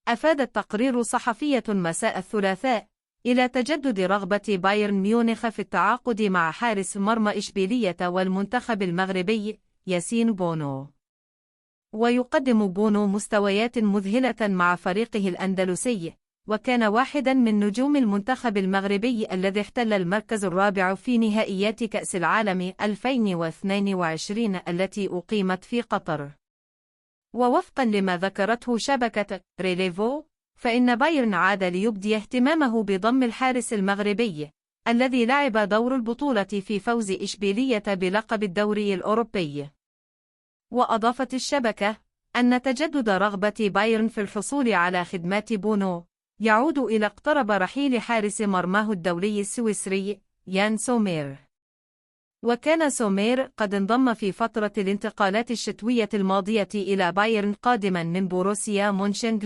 أفادت تقرير صحفية مساء الثلاثاء إلى تجدد رغبة بايرن ميونخ في التعاقد مع حارس مرمى إشبيلية والمنتخب المغربي ياسين بونو. ويقدم بونو مستويات مذهلة مع فريقه الأندلسي، وكان واحدا من نجوم المنتخب المغربي الذي احتل المركز الرابع في نهائيات كأس العالم 2022 التي أقيمت في قطر. ووفقا لما ذكرته شبكة ريليفو، فإن بايرن عاد ليبدي اهتمامه بضم الحارس المغربي الذي لعب دور البطولة في فوز إشبيلية بلقب الدوري الأوروبي. وأضافت الشبكة أن تجدد رغبة بايرن في الحصول على خدمات بونو يعود إلى اقترب رحيل حارس مرماه الدولي السويسري يان سومير. وكان سومير قد انضم في فترة الانتقالات الشتوية الماضية إلى بايرن قادما من بوروسيا مونشنغ